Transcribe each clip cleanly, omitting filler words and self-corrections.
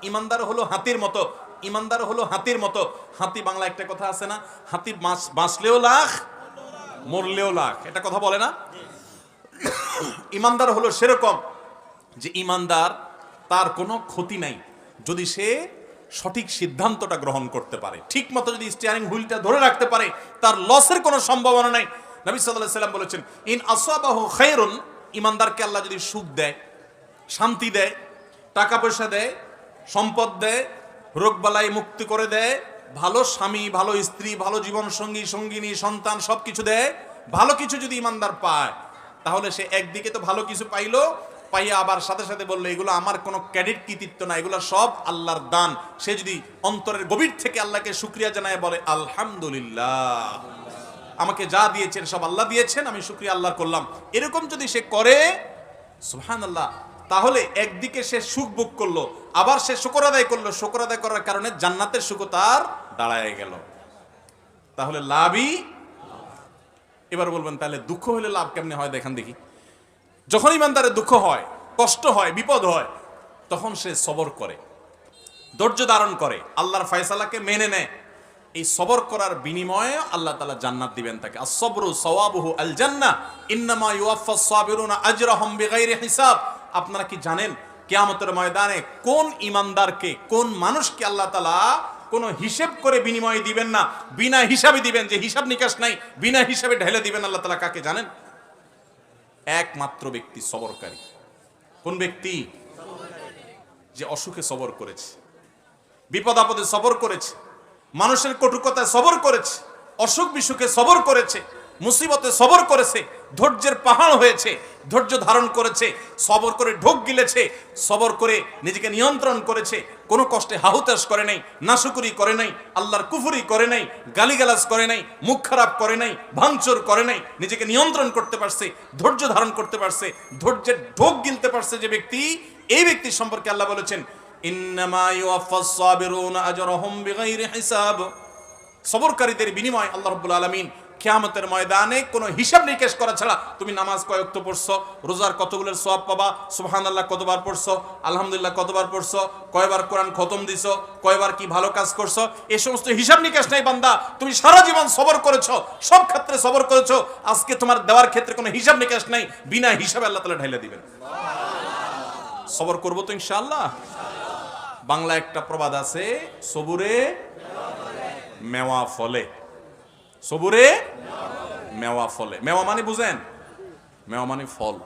ইমানদার হলো হাতির মতো, ইমানদার হলো হাতির মতো। হাতি, বাংলা একটা কথা আছে না, হাতি বাঁচলেও লাখ মরলেও লাখ, এটা কথা বলে না? ইমানদার হলো সেরকম যে ইমানদার তার কোনো ক্ষতি নাই যদি সে সঠিক সিদ্ধান্তটা গ্রহণ করতে পারে, ঠিক মতো যদি স্টিয়ারিং হুইলটা ধরে রাখতে পারে, তার লসের কোনো সম্ভাবনা নাই। নবী সাল্লাল্লাহু আলাইহি ওয়াসাল্লাম বলেছেন, ইন আসাবাহু খায়রুন, ইমানদারকে আল্লাহ যদি সুখ দেয়, শান্তি দেয়, টাকা পয়সা দেয়, সম্পদ দেয়, রোগবালাই মুক্তি করে দেয়, ভালো স্বামী, ভালো স্ত্রী, ভালো জীবন সঙ্গী, সঙ্গিনী, সন্তান সবকিছু দেয়, ভালো কিছু যদি ইমানদার পায়, তাহলে সে একদিকে তো ভালো কিছু পাইলো, পাইয়া আবার সাথে সাথে বললো এগুলো আমার কোনো ক্রেডিট কৃতিত্ব না, এগুলো সব আল্লাহর দান। সে যদি অন্তরের গভীর থেকে আল্লাহকে শুকরিয়া জানায় বলে আলহামদুলিল্লাহ, আমাকে যা দিয়েছেন সব আল্লাহ দিয়েছেন, আমি শুকরিয়া আল্লাহর করলাম, এরকম যদি সে করে, সুবহানাল্লাহ, তাহলে একদিকে সে সুখ ভোগ করলো, আবার সে শুকর আদায় করলো, শুকর আদায় করার কারণে জান্নাতের সুখও তার দাঁড়ায় গেল। তাহলে লাভই। এবার বলবেন তাহলে দুঃখ হলে লাভ কেমনে হয় দেখেন দেখি। যখন ইমানদারের দুঃখ হয়, কষ্ট হয়, বিপদ হয়, তখন সে সবর করে, ধৈর্য ধারণ করে, আল্লাহর ফয়সালাকে মেনে নেয়। এই সবর করার বিনিময়ে আল্লাহ তাআলা জান্নাত দিবেন তাকে। আস-সাবরু সাওয়াবুহু আল জান্নাহ ইন্নামা ইউওয়াফাস সাবিরুনা আজরাহুম বিগাইরি হিসাব। আপনারা কি জানেন কিয়ামতের ময়দানে কোন ইমানদারকে, কোন মানুষকে আল্লাহ তাআলা কোনো হিসাব করে বিনিময় দিবেন না, বিনা হিসাবে দিবেন, যে হিসাব নিকাশ নাই, বিনা হিসাবে ঢেলে দিবেন আল্লাহ তাআলা কাকে জানেন? একমাত্র ব্যক্তি সবরকারী। কোন ব্যক্তি? যে অসুখে সবর করেছে, বিপদ আপদে সবর করেছে, মানুষের কটুকতায় সবর করেছে, অসুখ বিসুখে সবর করেছে, মুসিবতে সবর করেছে, ধৈর্যের পাহাড় হয়েছে, ধৈর্য ধারণ করেছে, সবর করে ঢোক গিলেছে, সবর করে নিজেকে নিয়ন্ত্রণ করেছে, কোনো কষ্টে হাহুতাশ করে নাই, নাশুকুরি করে নাই, আল্লাহর কুফরি করে নাই, গালিগালাজ করে নাই, মুখ খারাপ করে নাই, ভাঙচুর করে নাই, নিজেকে নিয়ন্ত্রণ করতে পারছে, ধৈর্য ধারণ করতে পারছে, ধৈর্যের ঢোক গিলতে পারছে যে ব্যক্তি, এই ব্যক্তি সম্পর্কে আল্লাহ বলেছেন ইন্নামা ইউওয়াফাস সাবিরুনা আজরাহুম বিগাইরি হিসাব। সবরকারীদের বিনিময় আল্লাহ রাব্বুল আলামিন কিয়ামতের ময়দানে কোনো হিসাব নিকেশ করা ছাড়া, তুমি নামাজ কয় ওয়াক্ত পড়ছো, রোজার কতগুলোর সওয়াব পাবা, সুবহানাল্লাহ কতবার পড়ছো, আলহামদুলিল্লাহ কতবার পড়ছো, কয়বার কোরআন খতম দিছো, কয়বার কি ভালো কাজ করছো, এই সমস্ত হিসাব নিকেশ নাই বান্দা। তুমি সারা জীবন সবর করেছো, সব ক্ষেত্রে সবর করেছো, আজকে তোমার দেওয়ার ক্ষেত্রে কোনো হিসাব নিকেশ নাই, বিনা হিসাবে আল্লাহ তাআলা ঢাইলা দিবেন। সবর করবো তো ইনশাআল্লাহ। বাংলা একটা প্রবাদ আছে, সবুরে মেওয়া ফলে, সবুরে মেওয়া ফলে। মেওয়া মানে বুঝেন? মেওয়া মানে ফল।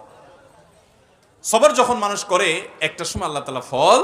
সবর যখন মানুষ করে একটা সময় আল্লাহ তাআলা ফল